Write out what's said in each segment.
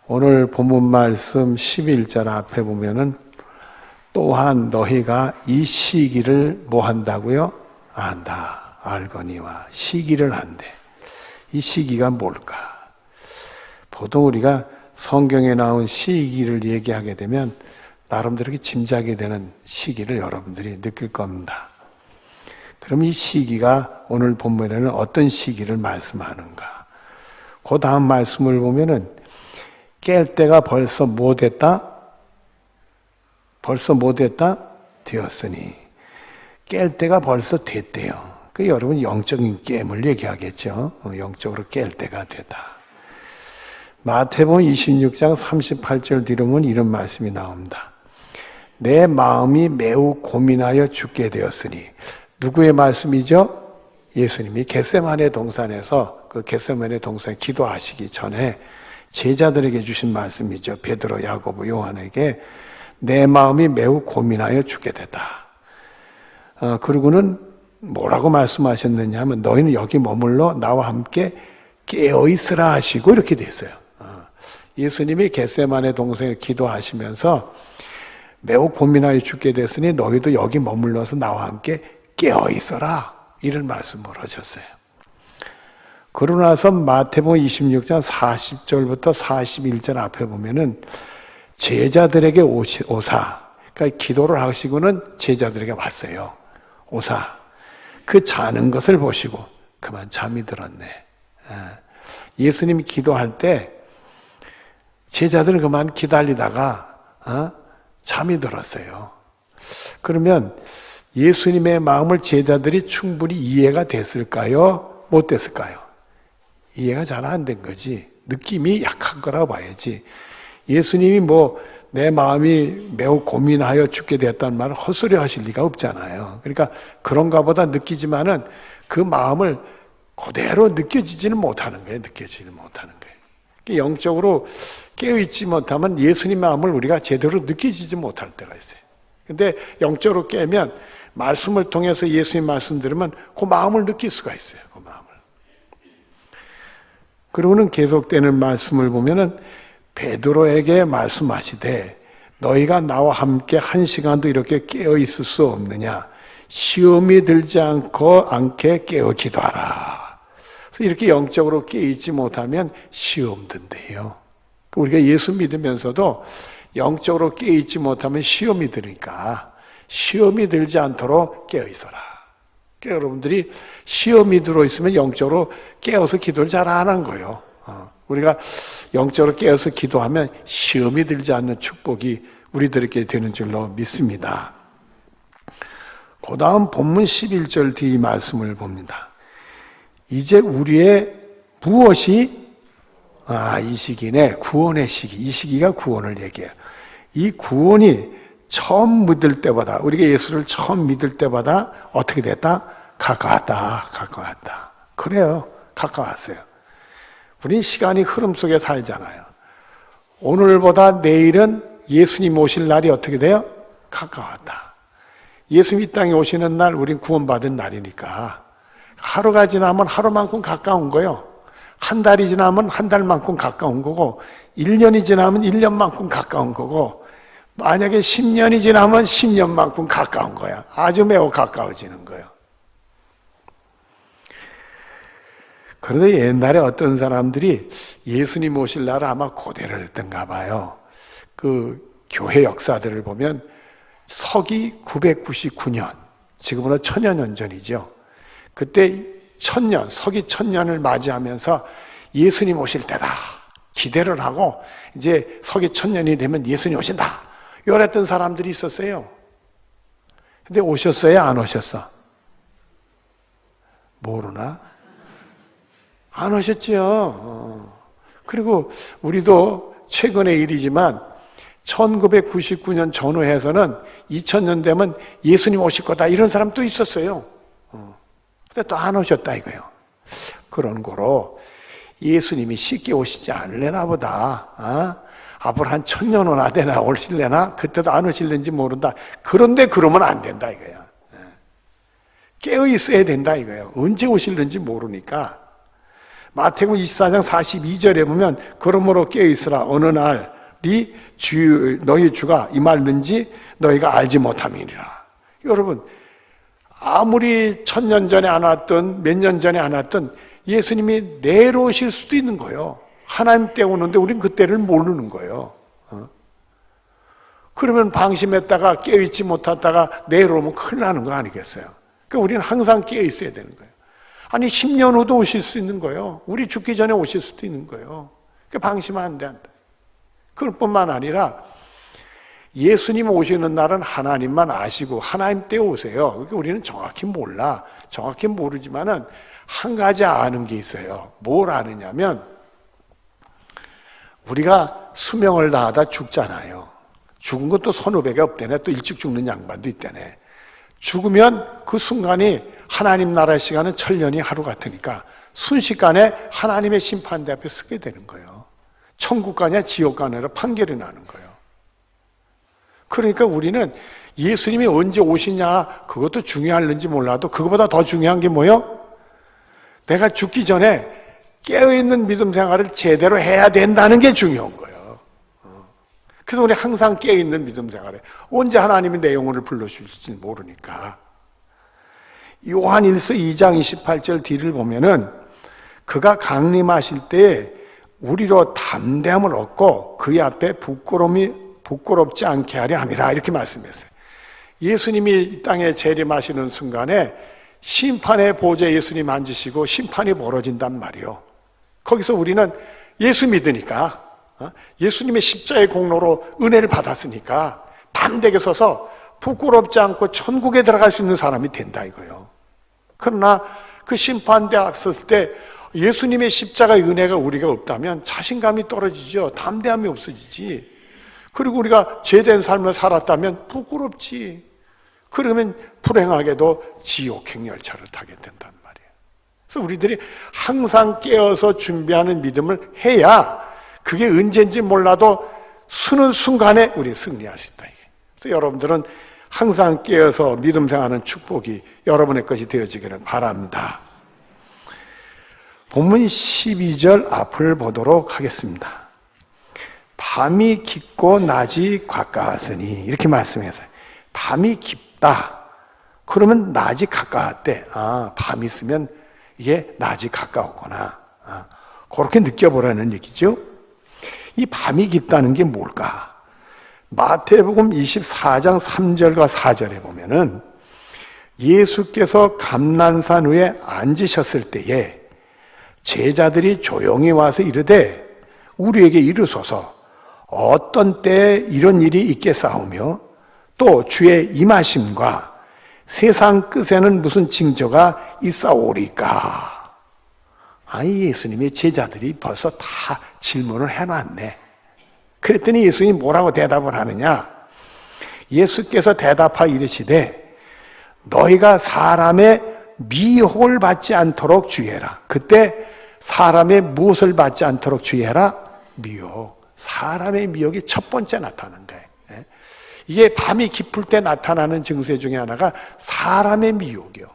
오늘 본문 말씀 11절 앞에 보면은 또한 너희가 이 시기를 뭐 한다고요? 안다. 알거니와 시기를 한대. 이 시기가 뭘까? 보통 우리가 성경에 나온 시기를 얘기하게 되면 나름대로 짐작이 되는 시기를 여러분들이 느낄 겁니다. 그럼 이 시기가 오늘 본문에는 어떤 시기를 말씀하는가? 그 다음 말씀을 보면은 깰 때가 벌써 뭐 됐다? 벌써 뭐 됐다? 되었으니. 깰 때가 벌써 됐대요. 그 여러분 영적인 깨임을 얘기하겠죠. 영적으로 깰 때가 됐다. 마태복음 26장 38절 뒤로 보면 이런 말씀이 나옵니다. 내 마음이 매우 고민하여 죽게 되었으니. 누구의 말씀이죠? 예수님이 겟세마네 동산에서 그 겟세마네 동산에 기도하시기 전에 제자들에게 주신 말씀이죠. 베드로, 야고보, 요한에게 내 마음이 매우 고민하여 죽게 됐다. 그리고는 뭐라고 말씀하셨느냐 하면 너희는 여기 머물러 나와 함께 깨어있으라 하시고 이렇게 됐어요. 예수님이 겟세마네 동산에 기도하시면서 매우 고민하여 죽게 됐으니 너희도 여기 머물러서 나와 함께 깨어있어라 이런 말씀을 하셨어요. 그러고 나서 마태복음 26장 40절부터 41절 앞에 보면은 제자들에게 오사, 그러니까 기도를 하시고는 제자들에게 왔어요. 오사, 그 자는 것을 보시고 그만 잠이 들었네. 예수님이 기도할 때 제자들은 그만 기다리다가 잠이 들었어요. 그러면 예수님의 마음을 제자들이 충분히 이해가 됐을까요? 못 됐을까요? 이해가 잘 안 된 거지. 느낌이 약한 거라고 봐야지. 예수님이 뭐 내 마음이 매우 고민하여 죽게 되었다는 말을 헛소리 하실 리가 없잖아요. 그러니까 그런가 보다 느끼지만은 그 마음을 그대로 느껴지지는 못하는 거예요. 느껴지지 못하는 거예요. 영적으로 깨어있지 못하면 예수님 마음을 우리가 제대로 느끼지 못할 때가 있어요. 근데 영적으로 깨면 말씀을 통해서 예수님 말씀 들으면 그 마음을 느낄 수가 있어요. 그 마음을. 그리고는 계속되는 말씀을 보면은 베드로에게 말씀하시되 너희가 나와 함께 한 시간도 이렇게 깨어 있을 수 없느냐? 시험이 들지 않게 깨어 기도하라. 그래서 이렇게 영적으로 깨어 있지 못하면 시험 든대요. 우리가 예수 믿으면서도 영적으로 깨어 있지 못하면 시험이 드니까 시험이 들지 않도록 깨어 있어라. 그러니까 여러분들이 시험이 들어있으면 영적으로 깨어서 기도를 잘 안 한 거예요. 우리가 영적으로 깨어서 기도하면 시험이 들지 않는 축복이 우리들에게 되는 줄로 믿습니다. 그 다음 본문 11절 뒤 말씀을 봅니다. 이제 우리의 무엇이 이 시기네. 구원의 시기. 이 시기가 구원을 얘기해요. 이 구원이 처음 믿을 때보다, 우리가 예수를 처음 믿을 때보다 어떻게 됐다? 가까웠다. 그래요. 가까웠어요. 우린 시간이 흐름 속에 살잖아요. 오늘보다 내일은 예수님 오실 날이 어떻게 돼요? 가까웠다. 예수님 이 땅에 오시는 날 우린 구원받은 날이니까 하루가 지나면 하루만큼 가까운 거예요. 한 달이 지나면 한 달만큼 가까운 거고 1년이 지나면 1년만큼 가까운 거고 만약에 10년이 지나면 10년만큼 가까운 거야. 아주 매우 가까워지는 거예요. 그런데 옛날에 어떤 사람들이 예수님 오실 날을 아마 고대를 했던가 봐요. 그 교회 역사들을 보면 서기 999년, 지금으로 1000여 전이죠. 그때 서기 1000년을 맞이하면서 예수님 오실 때다. 기대를 하고 이제 서기 1000년이 되면 예수님 오신다. 이랬던 사람들이 있었어요. 근데 오셨어요? 안 오셨어? 모르나? 안 오셨죠. 그리고 우리도 최근의 일이지만 1999년 전후해서는 2000년 되면 예수님 오실 거다 이런 사람도 있었어요. 근데 또 안 오셨다 이거예요. 그런 거로 예수님이 쉽게 오시지 않으려나 보다. 앞으로 한 1000년 후나 되나 오실려나 그때도 안 오실는지 모른다. 그런데 그러면 안 된다 이거야. 깨어 있어야 된다 이거예요. 언제 오실는지 모르니까 마태복음 24장 42절에 보면 그러므로 깨어있으라 어느 날이 너희 주가 임하는지 너희가 알지 못함이니라. 여러분 아무리 1000년 전에 안 왔든 몇 년 전에 안 왔든 예수님이 내려오실 수도 있는 거예요. 하나님 때 오는데 우린 그때를 모르는 거예요. 그러면 방심했다가 깨어있지 못하다가 내려오면 큰일 나는 거 아니겠어요? 그러니까 우리는 항상 깨어있어야 되는 거예요. 아니 10년 후도 오실 수 있는 거예요. 우리 죽기 전에 오실 수도 있는 거예요. 그러니까 방심하면 안 돼. 그뿐만 아니라 예수님 오시는 날은 하나님만 아시고 하나님 때 오세요. 그러니까 우리는 정확히 몰라. 정확히 모르지만은 한 가지 아는 게 있어요. 뭘 아느냐면 우리가 수명을 다하다 죽잖아요. 죽은 것도 서너 배가 없대네. 또 일찍 죽는 양반도 있대네. 죽으면 그 순간이 하나님 나라의 시간은 1000년이 하루 같으니까 순식간에 하나님의 심판대 앞에 서게 되는 거예요. 천국 가냐 지옥 가냐로 판결이 나는 거예요. 그러니까 우리는 예수님이 언제 오시냐 그것도 중요할는지 몰라도 그것보다 더 중요한 게 뭐예요? 내가 죽기 전에 깨어있는 믿음 생활을 제대로 해야 된다는 게 중요한 거예요. 그래서 우리 항상 깨어있는 믿음 생활에 언제 하나님이 내 영혼을 불러주실지 모르니까. 요한일서 2장 28절 뒤를 보면은 그가 강림하실 때 우리로 담대함을 얻고 그의 앞에 부끄럽지 않게 하려 함이라 이렇게 말씀했어요. 예수님이 이 땅에 재림하시는 순간에 심판의 보좌에 예수님 앉으시고 심판이 벌어진단 말이에요. 거기서 우리는 예수 믿으니까 예수님의 십자가의 공로로 은혜를 받았으니까 담대하게 서서 부끄럽지 않고 천국에 들어갈 수 있는 사람이 된다 이거예요. 그러나 그 심판대 앞 섰을 때 예수님의 십자가의 은혜가 우리가 없다면 자신감이 떨어지죠. 담대함이 없어지지. 그리고 우리가 죄된 삶을 살았다면 부끄럽지. 그러면 불행하게도 지옥행 열차를 타게 된단 말이에요. 그래서 우리들이 항상 깨어서 준비하는 믿음을 해야 그게 언제인지 몰라도 쓰는 순간에 우리 승리할 수 있다. 그래서 여러분들은 항상 깨어서 믿음 생활하는 축복이 여러분의 것이 되어지기를 바랍니다. 본문 12절 앞을 보도록 하겠습니다. 밤이 깊고 낮이 가까웠으니 이렇게 말씀했어요. 밤이 깊다. 그러면 낮이 가까웠대. 밤이 있으면 이게 낮이 가까웠구나. 그렇게 느껴보라는 얘기죠. 이 밤이 깊다는 게 뭘까? 마태복음 24장 3절과 4절에 보면은 예수께서 감난산 위에 앉으셨을 때에 제자들이 조용히 와서 이르되 우리에게 이르소서 어떤 때에 이런 일이 있겠사오며 또 주의 임하심과 세상 끝에는 무슨 징조가 있사오리까? 아니 예수님의 제자들이 벌써 다 질문을 해놨네. 그랬더니 예수님이 뭐라고 대답을 하느냐? 예수께서 대답하여 이르시되 너희가 사람의 미혹을 받지 않도록 주의해라. 그때 사람의 무엇을 받지 않도록 주의해라? 미혹. 사람의 미혹이 첫 번째 나타난 거예요. 이게 밤이 깊을 때 나타나는 증세 중에 하나가 사람의 미혹이요.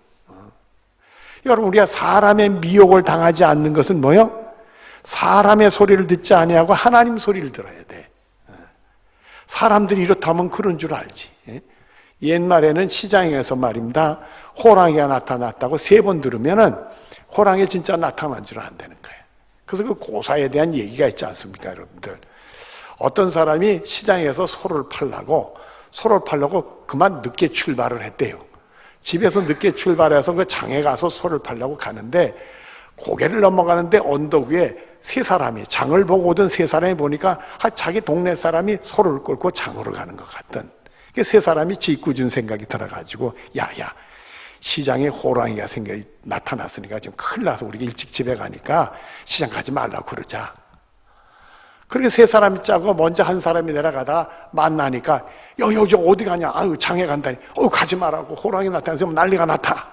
여러분 우리가 사람의 미혹을 당하지 않는 것은 뭐요? 사람의 소리를 듣지 아니하고 하나님 소리를 들어야 돼. 사람들이 이렇다면 그런 줄 알지. 옛날에는 시장에서 말입니다. 호랑이가 나타났다고 3번 들으면은 호랑이 진짜 나타난 줄 안다는 거예요. 그래서 그 고사에 대한 얘기가 있지 않습니까, 여러분들? 어떤 사람이 시장에서 소를 팔려고 그만 늦게 출발을 했대요. 집에서 늦게 출발해서 그 장에 가서 소를 팔려고 가는데 고개를 넘어가는데 언덕 위에 3사람이 장을 보고 오던 3사람이 보니까 자기 동네 사람이 소를 끌고 장으로 가는 것 같던 3사람이 짓궂은 생각이 들어가지고 야야 시장에 호랑이가 나타났으니까 지금 큰일 나서 우리가 일찍 집에 가니까 시장 가지 말라고 그러자. 그렇게 3사람이 짜고 먼저 한 사람이 내려가다가 만나니까 여기 어디 가냐? 아유 장에 간다니. 가지 말라고 호랑이 나타나서 난리가 났다.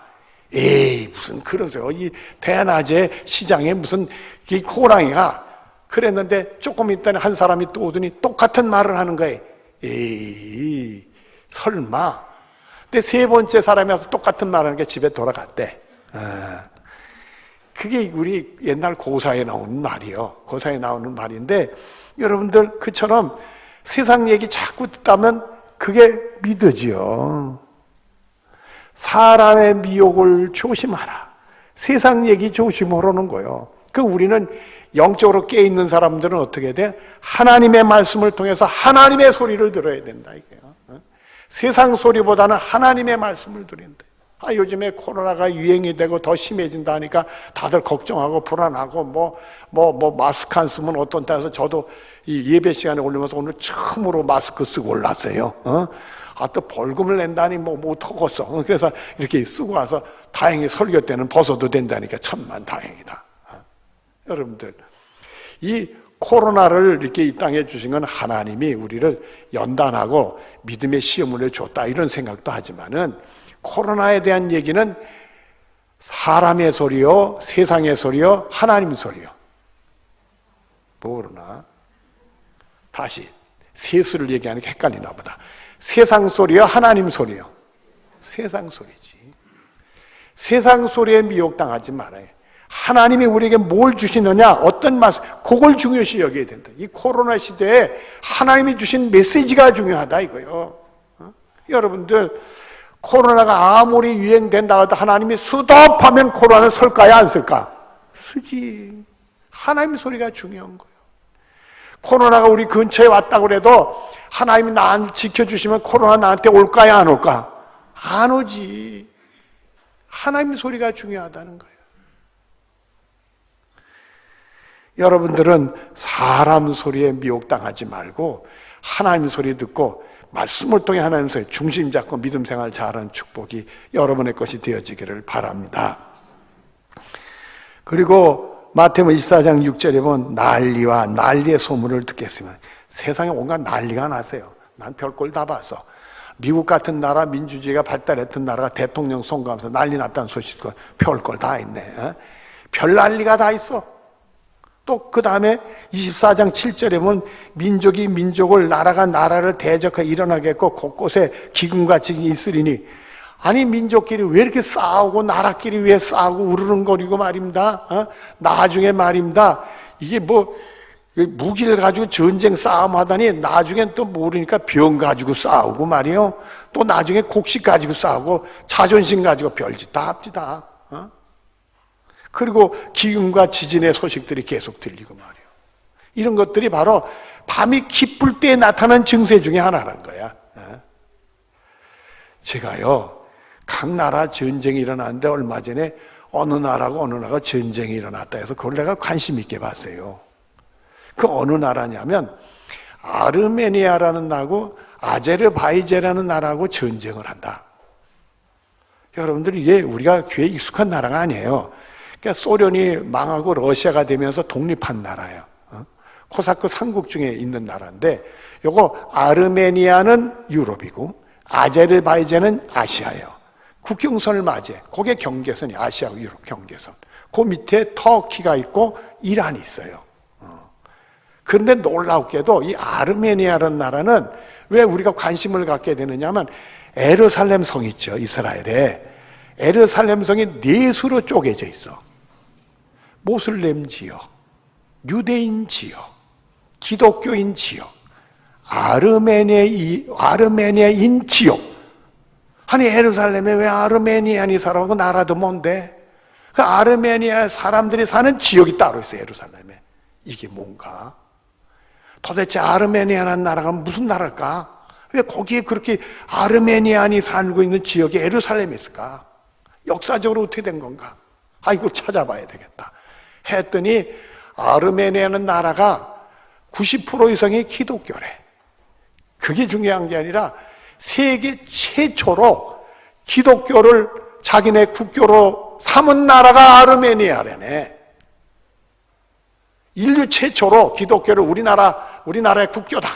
에이 무슨 그러세요? 이 대낮에 시장에 무슨 이 호랑이가 그랬는데 조금 있더니 한 사람이 또 오더니 똑같은 말을 하는 거예요. 에이 설마. 근데 3번째 사람이 와서 똑같은 말을 하는 게 집에 돌아갔대. 그게 우리 옛날 고사에 나오는 말이요. 고사에 나오는 말인데 여러분들 그처럼 세상 얘기 자꾸 듣다면 그게 믿어지요. 사람의 미혹을 조심하라. 세상 얘기 조심하라는 거예요. 그 우리는 영적으로 깨있는 사람들은 어떻게 돼? 하나님의 말씀을 통해서 하나님의 소리를 들어야 된다 이게요. 세상 소리보다는 하나님의 말씀을 들인다. 요즘에 코로나가 유행이 되고 더 심해진다 하니까 다들 걱정하고 불안하고 뭐 마스크 안 쓰면 어떤다 해서 저도 이 예배 시간에 올리면서 오늘 처음으로 마스크 쓰고 올랐어요. 또 벌금을 낸다니 못하겠어. 그래서 이렇게 쓰고 와서 다행히 설교 때는 벗어도 된다니까 천만 다행이다. 여러분들, 이 코로나를 이렇게 이 땅에 주신 건 하나님이 우리를 연단하고 믿음의 시험을 줬다 이런 생각도 하지만은 코로나에 대한 얘기는 사람의 소리요, 세상의 소리요, 하나님 소리요. 모르나? 다시 세수를 얘기하니까 헷갈리나 보다. 세상 소리요, 하나님 소리요. 세상 소리지. 세상 소리에 미혹당하지 말아요. 하나님이 우리에게 뭘 주시느냐, 어떤 말씀, 그걸 중요시 여겨야 된다. 이 코로나 시대에 하나님이 주신 메시지가 중요하다 이거요. 여러분들, 코로나가 아무리 유행된다 해도 하나님이 스톱하면 코로나는 설까요, 안 설까? 쓰지. 하나님 소리가 중요한 거예요. 코로나가 우리 근처에 왔다고 해도 하나님이 나를 지켜주시면 코로나 나한테 올까요, 안 올까? 안 오지. 하나님 소리가 중요하다는 거예요. 여러분들은 사람 소리에 미혹당하지 말고 하나님 소리 듣고 말씀을 통해 하나님 소리 중심 잡고 믿음 생활 잘하는 축복이 여러분의 것이 되어지기를 바랍니다. 그리고 마태복음 24장 6절에 보면 난리와 난리의 소문을 듣겠으면 세상에 온갖 난리가 났어요. 난 별걸 다 봤어. 미국 같은 나라 민주주의가 발달했던 나라가 대통령 선거하면서 난리 났다는 소식도 별걸 다 있네. 별 난리가 다 있어. 또 그 다음에 24장 7절에 보면 민족이 민족을 나라가 나라를 대적하여 일어나겠고 곳곳에 기근과 지진이 있으리니 아니 민족끼리 왜 이렇게 싸우고 나라끼리 왜 싸우고 우르릉거리고 말입니다. 나중에 말입니다. 이게 무기를 가지고 전쟁 싸움하다니 나중엔 또 모르니까 병 가지고 싸우고 말이에요. 또 나중에 곡식 가지고 싸우고 자존심 가지고 별짓 다 합시다. 그리고 기근과 지진의 소식들이 계속 들리고 말이에요. 이런 것들이 바로 밤이 깊을 때 나타난 증세 중에 하나란 거야. 제가요, 각 나라 전쟁이 일어났는데 얼마 전에 어느 나라가 어느 나라가 전쟁이 일어났다 해서 그걸 내가 관심 있게 봤어요. 그 어느 나라냐면 아르메니아라는 나라고 아제르바이잔이라는 나라하고 전쟁을 한다. 여러분들 이게 우리가 귀에 익숙한 나라가 아니에요. 그러니까 소련이 망하고 러시아가 되면서 독립한 나라예요. 코사크 삼국 중에 있는 나라인데 요거 아르메니아는 유럽이고 아제르바이잔은 아시아예요. 국경선을 맞이해. 그게 경계선이 아시아하고 유럽 경계선. 그 밑에 터키가 있고 이란이 있어요. 그런데 놀랍게도 이 아르메니아라는 나라는 왜 우리가 관심을 갖게 되느냐 하면 에르살렘 성 있죠. 이스라엘에. 에르살렘 성이 네 수로 쪼개져 있어. 모슬렘 지역, 유대인 지역, 기독교인 지역, 아르메니아인 지역. 아니 에르살렘에 왜 아르메니안이 살아? 그 나라도 뭔데? 그 아르메니아 사람들이 사는 지역이 따로 있어요. 에르살렘에. 이게 뭔가? 도대체 아르메니아라는 나라가 무슨 나라일까? 왜 거기에 그렇게 아르메니안이 살고 있는 지역이 에르살렘에 있을까? 역사적으로 어떻게 된 건가? 이걸 찾아봐야 되겠다. 했더니 아르메니아는 나라가 90% 이상이 기독교래. 그게 중요한 게 아니라 세계 최초로 기독교를 자기네 국교로 삼은 나라가 아르메니아래네. 인류 최초로 기독교를 우리나라의 국교다.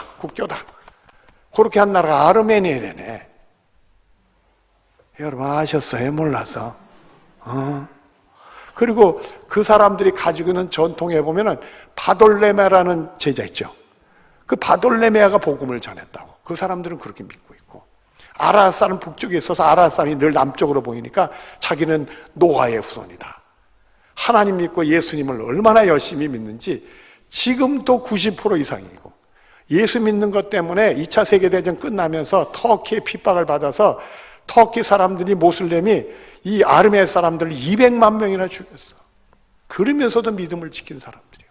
그렇게 한 나라가 아르메니아래네. 여러분 아셨어요? 몰라서? 그리고 그 사람들이 가지고 있는 전통에 보면은 바돌레메라는 제자 있죠. 그 바돌레메아가 복음을 전했다고. 그 사람들은 그렇게 믿고 있고. 아라산은 북쪽에 있어서 아라산이 늘 남쪽으로 보이니까 자기는 노아의 후손이다. 하나님 믿고 예수님을 얼마나 열심히 믿는지 지금도 90% 이상이고, 예수 믿는 것 때문에 2차 세계대전 끝나면서 터키의 핍박을 받아서 터키 사람들이, 모슬렘이 이 아르메 사람들을 200만 명이나 죽였어. 그러면서도 믿음을 지킨 사람들이요.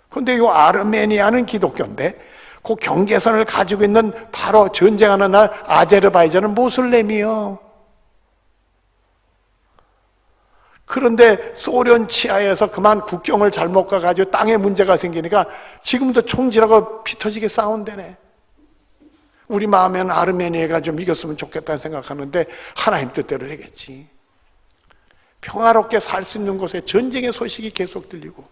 그런데 이 아르메니아는 기독교인데 그 경계선을 가지고 있는 바로 전쟁하는 날 아제르바이잔은 모슬렘이요. 그런데 소련 치하에서 그만 국경을 잘못 가가지고 땅에 문제가 생기니까 지금도 총질하고 피 터지게 싸운대네. 우리 마음에는 아르메니아가 좀 이겼으면 좋겠다는 생각하는데 하나님 뜻대로 되겠지. 평화롭게 살 수 있는 곳에 전쟁의 소식이 계속 들리고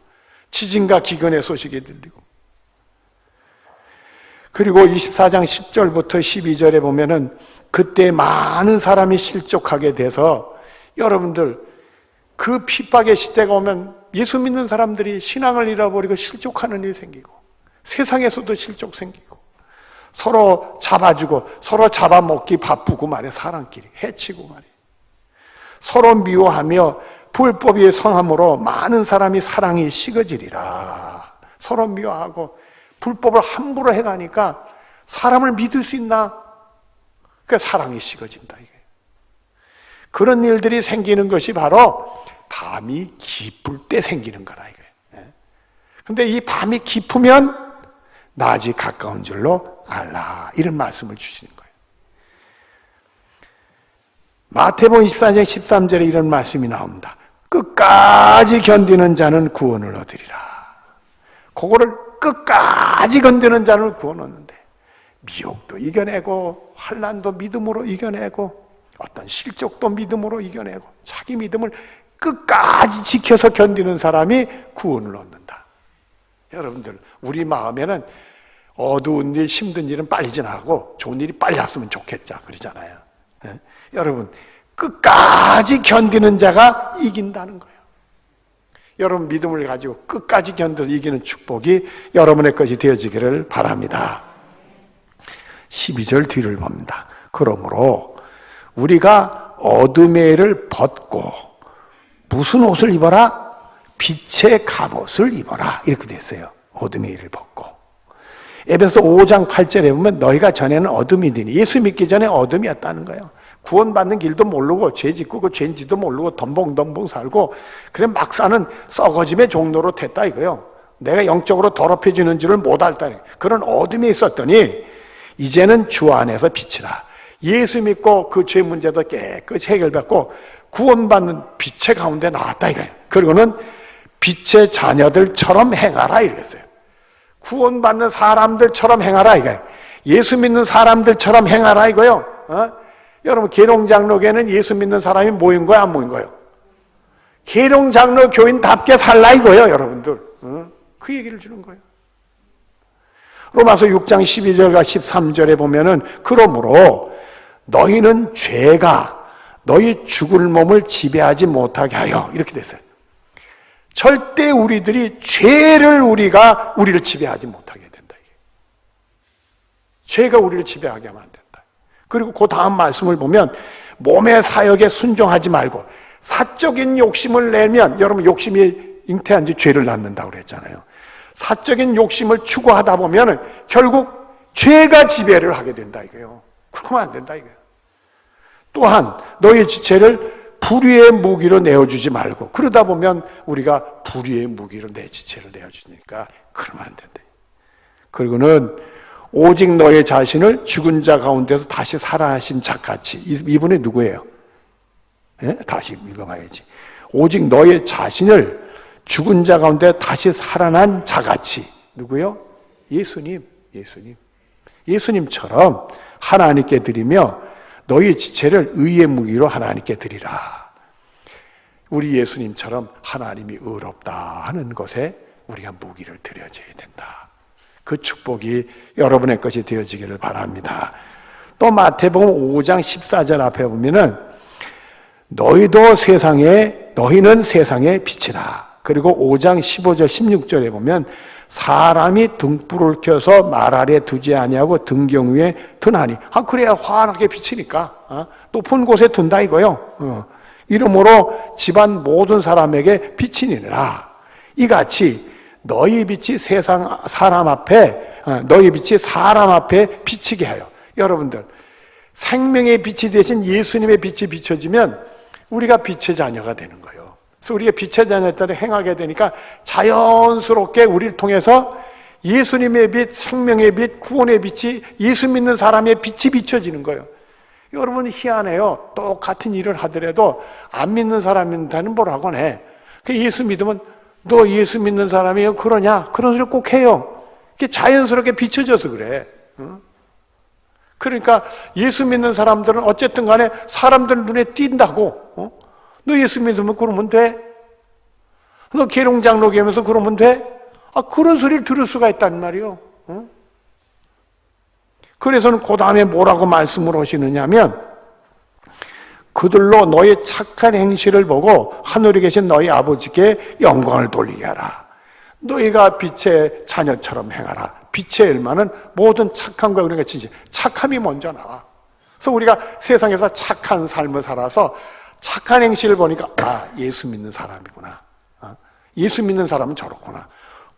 지진과 기근의 소식이 들리고, 그리고 24장 10절부터 12절에 보면은 그때 많은 사람이 실족하게 돼서, 여러분들 그 핍박의 시대가 오면 예수 믿는 사람들이 신앙을 잃어버리고 실족하는 일이 생기고, 세상에서도 실족 생기고, 서로 잡아주고 서로 잡아먹기 바쁘고 말이야. 사람끼리 해치고 말이야. 서로 미워하며 불법이 성함으로 많은 사람이 사랑이 식어지리라. 서로 미워하고 불법을 함부로 해가니까 사람을 믿을 수 있나? 그러니까 사랑이 식어진다 이게. 그런 일들이 생기는 것이 바로 밤이 깊을 때 생기는 거라 이거예요. 근데 이 밤이 깊으면 낮이 가까운 줄로 알라, 이런 말씀을 주시는 거예요. 마태복음 24장 13절에 이런 말씀이 나옵니다. 끝까지 견디는 자는 구원을 얻으리라. 그거를 끝까지 견디는 자는 구원 얻는데, 미혹도 이겨내고 환난도 믿음으로 이겨내고 어떤 실족도 믿음으로 이겨내고 자기 믿음을 끝까지 지켜서 견디는 사람이 구원을 얻는다. 여러분들, 우리 마음에는 어두운 일, 힘든 일은 빨리 지나가고 좋은 일이 빨리 왔으면 좋겠죠, 그러잖아요. 여러분, 끝까지 견디는 자가 이긴다는 거예요. 여러분 믿음을 가지고 끝까지 견뎌서 이기는 축복이 여러분의 것이 되어지기를 바랍니다. 12절 뒤를 봅니다. 그러므로 우리가 어둠의 일을 벗고 무슨 옷을 입어라? 빛의 갑옷을 입어라, 이렇게 됐어요. 어둠의 일을 벗고. 에베소 5장 8절에 보면 너희가 전에는 어둠이더니, 예수 믿기 전에 어둠이었다는 거예요. 구원받는 길도 모르고 죄 짓고 그 죄인지도 모르고 덤벙덤벙 살고, 그래 막사는 썩어짐의 종로로 됐다 이거예요. 내가 영적으로 더럽혀지는 줄을 못 알다니, 그런 어둠에 있었더니 이제는 주 안에서 빛이라. 예수 믿고 그 죄 문제도 깨끗이 해결받고 구원받는 빛의 가운데 나왔다 이거예요. 그리고는 빛의 자녀들처럼 행하라 이랬어요. 구원받는 사람들처럼 행하라 이거예요. 예수 믿는 사람들처럼 행하라 이거예요. 여러분, 계룡장로교회는 예수 믿는 사람이 모인 거야, 안 모인 거예요? 계룡장로 교인답게 살라 이거예요, 여러분들. 그 얘기를 주는 거예요. 로마서 6장 12절과 13절에 보면은 그러므로 너희는 죄가 너희 죽을 몸을 지배하지 못하게 하여, 이렇게 됐어요. 절대 우리들이 우리를 지배하지 못하게 된다. 이게. 죄가 우리를 지배하게 하면 안 된다. 그리고 그 다음 말씀을 보면 몸의 사역에 순종하지 말고 사적인 욕심을 내면, 여러분 욕심이 잉태한 지 죄를 낳는다고 그랬잖아요. 사적인 욕심을 추구하다 보면 결국 죄가 지배를 하게 된다 이거예요. 그러면 안 된다 이거예요. 또한 너희 지체를 불의의 무기로 내어주지 말고, 그러다 보면 우리가 불의의 무기로 내 지체를 내어주니까 그러면 안 된다. 그리고는 오직 너의 자신을 죽은 자 가운데서 다시 살아나신 자같이, 이분이 누구예요? 네? 다시 읽어봐야지. 오직 너의 자신을 죽은 자 가운데 다시 살아난 자같이, 누구요? 예수님처럼 하나님께 드리며 너희 지체를 의의 무기로 하나님께 드리라. 우리 예수님처럼 하나님이 의롭다 하는 것에 우리가 무기를 드려줘야 된다. 그 축복이 여러분의 것이 되어지기를 바랍니다. 또 마태복음 5장 14절 앞에 보면은 너희는 세상의 빛이라. 그리고 5장 15절 16절에 보면 사람이 등불을 켜서 말 아래 두지 아니하고 등경 위에 두나니, 그래야 환하게 비치니까 높은 곳에 둔다 이거요. 이러므로 집안 모든 사람에게 빛이 되라. 이같이 너희 빛이 사람 앞에 비치게 하여. 여러분들, 생명의 빛이 대신 예수님의 빛이 비춰지면 우리가 빛의 자녀가 되는 거예요. 그래서 우리가 빛의 자녀에 따라 행하게 되니까 자연스럽게 우리를 통해서 예수님의 빛, 생명의 빛, 구원의 빛이 예수 믿는 사람의 빛이 비춰지는 거예요. 여러분 희한해요. 똑같은 일을 하더라도 안 믿는 사람한테는 뭐라고 해. 예수 믿으면 너 예수 믿는 사람이에요? 그러냐? 그런 소리 꼭 해요. 그게 자연스럽게 비춰져서 그래. 그러니까 예수 믿는 사람들은 어쨌든 간에 사람들 눈에 띈다고. 너 예수 믿으면 그러면 돼? 너 계룡장로교면서 그러면 돼? 그런 소리를 들을 수가 있단 말이에요. 그래서는 그 다음에 뭐라고 말씀을 하시느냐 하면 그들로 너의 착한 행실을 보고 하늘에 계신 너희 아버지께 영광을 돌리게 하라. 너희가 빛의 자녀처럼 행하라. 빛의 일만은 모든 착함과 그러니까 진짜 착함이 먼저 나와. 그래서 우리가 세상에서 착한 삶을 살아서 착한 행실을 보니까 예수 믿는 사람이구나. 예수 믿는 사람은 저렇구나.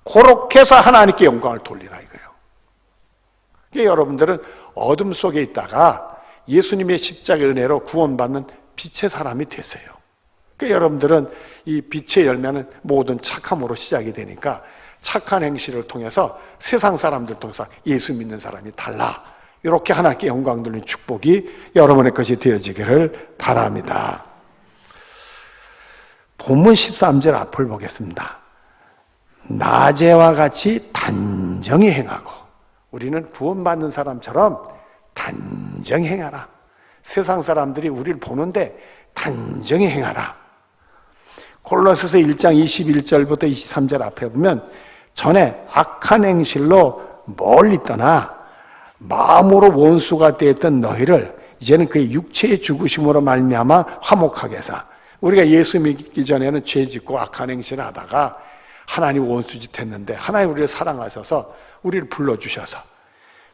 그렇게 해서 하나님께 영광을 돌리라 이거예요. 그러니까 여러분들은 어둠 속에 있다가 예수님의 십자가의 은혜로 구원받는 빛의 사람이 되세요. 그러니까 여러분들은 이 빛의 열매는 모든 착함으로 시작이 되니까 착한 행실을 통해서 세상 사람들 통해서 예수 믿는 사람이 달라. 이렇게 하나님께 영광 돌리는 축복이 여러분의 것이 되어지기를 바랍니다. 본문 13절 앞을 보겠습니다. 낮에와 같이 단정히 행하고. 우리는 구원받는 사람처럼 단정히 행하라. 세상 사람들이 우리를 보는데 단정히 행하라. 골로새서 1장 21절부터 23절 앞에 보면 전에 악한 행실로 멀리 떠나 마음으로 원수가 되었던 너희를 이제는 그의 육체의 죽으심으로 말미암아 화목하게 해서. 우리가 예수 믿기 전에는 죄 짓고 악한 행실을 하다가 하나님 원수짓 했는데 하나님 우리를 사랑하셔서 우리를 불러주셔서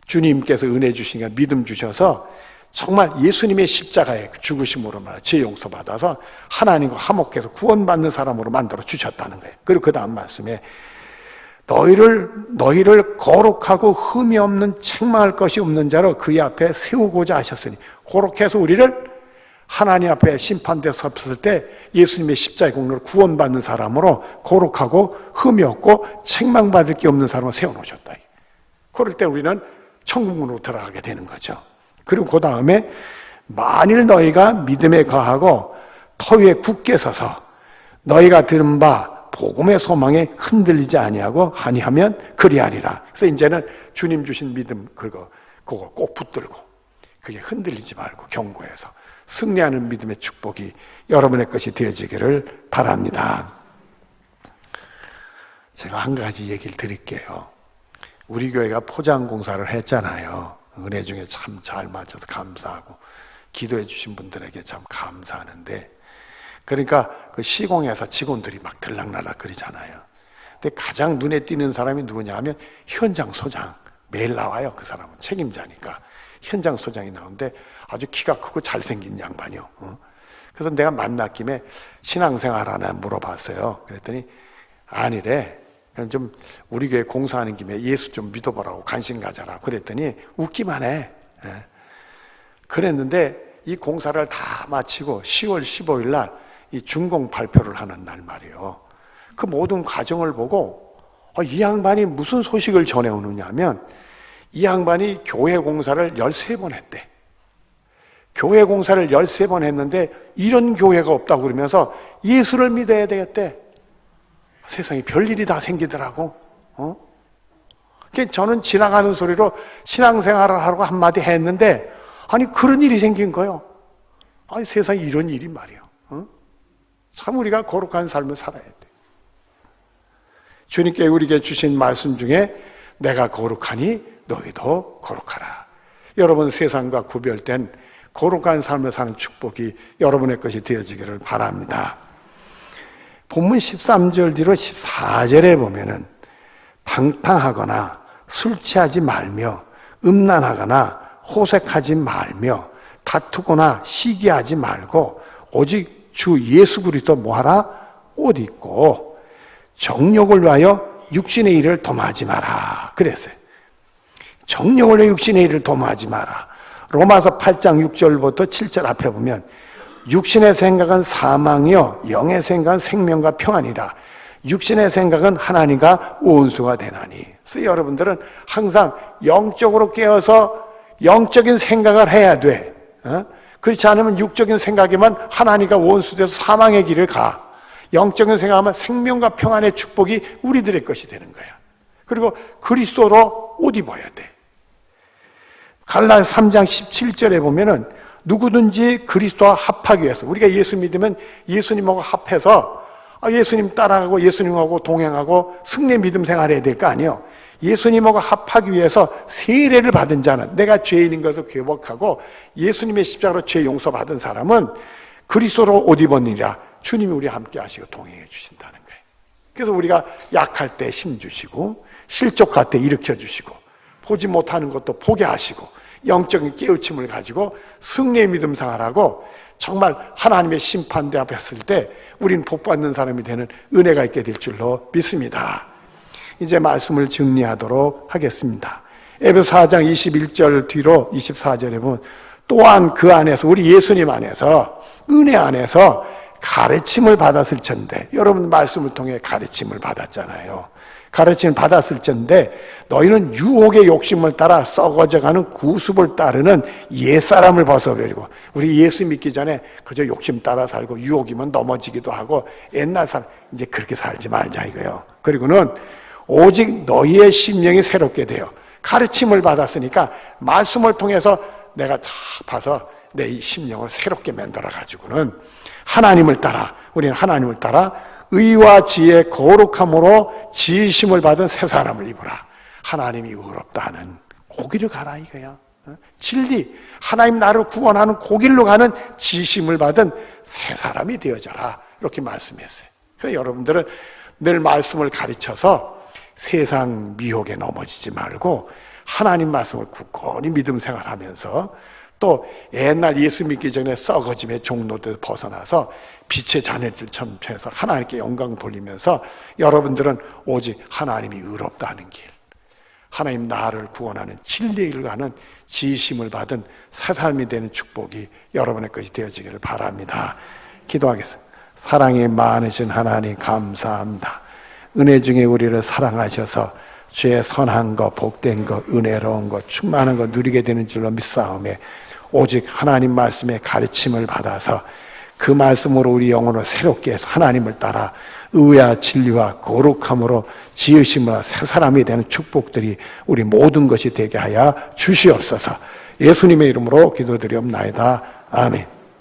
주님께서 은혜 주시니까 믿음 주셔서 정말 예수님의 십자가의 죽으심으로 말해 죄 용서받아서 하나님과 화목해서 구원받는 사람으로 만들어 주셨다는 거예요. 그리고 그 다음 말씀에 너희를 거룩하고 흠이 없는 책망할 것이 없는 자로 그의 앞에 세우고자 하셨으니 그렇게 해서 우리를 하나님 앞에 심판대 섰을 때 예수님의 십자가의 공로로 구원받는 사람으로 거룩하고 흠이 없고 책망받을 게 없는 사람으로 세워놓으셨다. 그럴 때 우리는 천국으로 들어가게 되는 거죠. 그리고 그 다음에 만일 너희가 믿음에 거하고 터 위에 굳게 서서 너희가 들은 바 복음의 소망에 흔들리지 아니하면 그리하리라. 그래서 이제는 주님 주신 믿음 그거 꼭 붙들고 그게 흔들리지 말고 견고해서 승리하는 믿음의 축복이 여러분의 것이 되어지기를 바랍니다. 제가 한 가지 얘기를 드릴게요. 우리 교회가 포장 공사를 했잖아요. 은혜 중에 참 잘 맞춰서 감사하고 기도해 주신 분들에게 참 감사하는데 그러니까 그 시공에서 직원들이 막 들락날락 그러잖아요. 근데 가장 눈에 띄는 사람이 누구냐 하면 현장 소장. 매일 나와요. 그 사람은 책임자니까. 현장 소장이 나오는데 아주 키가 크고 잘생긴 양반이요. 그래서 내가 만난 김에 신앙생활 하나 물어봤어요. 그랬더니 아니래. 그럼 좀 우리 교회 공사하는 김에 예수 좀 믿어보라고 관심 가져라. 그랬더니 웃기만 해. 그랬는데 이 공사를 다 마치고 10월 15일 날 이 준공 발표를 하는 날 말이에요. 그 모든 과정을 보고 이 양반이 무슨 소식을 전해오느냐 하면 이 양반이 교회 공사를 13번 했대. 교회 공사를 13번 했는데 이런 교회가 없다고 그러면서 예수를 믿어야 되겠대. 세상에 별일이 다 생기더라고. 저는 지나가는 소리로 신앙생활을 하라고 한마디 했는데 아니 그런 일이 생긴 거예요. 아니 세상에 이런 일이 말이에요. 참 우리가 거룩한 삶을 살아야 돼. 주님께 우리에게 주신 말씀 중에 내가 거룩하니 너희도 거룩하라. 여러분 세상과 구별된 거룩한 삶을 사는 축복이 여러분의 것이 되어지기를 바랍니다. 본문 13절 뒤로 14절에 보면은 방탕하거나 술 취하지 말며 음란하거나 호색하지 말며 다투거나 시기하지 말고 오직 주 예수 그리스도 뭐하라? 옷 입고 정욕을 위하여 육신의 일을 도모하지 마라 그랬어요. 정욕을 위하여 육신의 일을 도모하지 마라. 로마서 8장 6절부터 7절 앞에 보면 육신의 생각은 사망이요 영의 생각은 생명과 평안이라. 육신의 생각은 하나님과 원수가 되나니. 그래서 여러분들은 항상 영적으로 깨어서 영적인 생각을 해야 돼. 그렇지 않으면 육적인 생각이면 하나님과 원수돼서 사망의 길을 가. 영적인 생각하면 생명과 평안의 축복이 우리들의 것이 되는 거야. 그리고 그리스도로 옷 입어야 돼. 갈라디아서 3장 17절에 보면은 누구든지 그리스도와 합하기 위해서, 우리가 예수 믿으면 예수님하고 합해서 예수님 따라가고 예수님하고 동행하고 승리 믿음 생활해야 될 거 아니에요. 예수님하고 합하기 위해서 세례를 받은 자는, 내가 죄인인 것을 회복하고 예수님의 십자가로 죄 용서받은 사람은 그리스도로 옷 입었느니라. 주님이 우리와 함께 하시고 동행해 주신다는 거예요. 그래서 우리가 약할 때 힘 주시고 실족할 때 일으켜 주시고 보지 못하는 것도 보게 하시고 영적인 깨우침을 가지고 승리의 믿음 생활하고 정말 하나님의 심판대 앞에 섰을 때 우리는 복받는 사람이 되는 은혜가 있게 될 줄로 믿습니다. 이제 말씀을 정리하도록 하겠습니다. 에베소 4장 21절 뒤로 24절에 보면 또한 그 안에서, 우리 예수님 안에서, 은혜 안에서 가르침을 받았을 텐데, 여러분 말씀을 통해 가르침을 받았잖아요. 가르침을 받았을 텐데 너희는 유혹의 욕심을 따라 썩어져가는 구습을 따르는 옛사람을 벗어버리고, 우리 예수 믿기 전에 그저 욕심 따라 살고 유혹이면 넘어지기도 하고 옛날 사람 이제 그렇게 살지 말자 이거예요. 그리고는 오직 너희의 심령이 새롭게 되어, 가르침을 받았으니까 말씀을 통해서 내가 다 봐서 내 이 심령을 새롭게 만들어 가지고는 하나님을 따라, 우리는 하나님을 따라 의와 지혜 거룩함으로 지으심을 받은 새 사람을 입으라. 하나님이 의롭다 하는 고기를 가라 이거야. 진리, 하나님 나를 구원하는 고길로 가는 지으심을 받은 새 사람이 되어져라, 이렇게 말씀했어요. 그래서 여러분들은 늘 말씀을 가르쳐서 세상 미혹에 넘어지지 말고 하나님 말씀을 굳건히 믿음 생활하면서 또 옛날 예수 믿기 전에 썩어짐의 종로들 벗어나서 빛의 자녀들처럼 해서 하나님께 영광 돌리면서 여러분들은 오직 하나님이 의롭다는 길, 하나님 나를 구원하는 진리의 길을 가는 지으심을 받은 새 사람이 되는 축복이 여러분의 것이 되어지기를 바랍니다. 기도하겠습니다. 사랑이 많으신 하나님 감사합니다. 은혜 중에 우리를 사랑하셔서 주의 선한 것, 복된 것, 은혜로운 것, 충만한 것 누리게 되는 줄로 믿사오매 오직 하나님 말씀의 가르침을 받아서 그 말씀으로 우리 영혼을 새롭게 해서 하나님을 따라 의와 진리와 거룩함으로 지으심으로 새 사람이 되는 축복들이 우리 모든 것이 되게 하여 주시옵소서. 예수님의 이름으로 기도드리옵나이다. 아멘.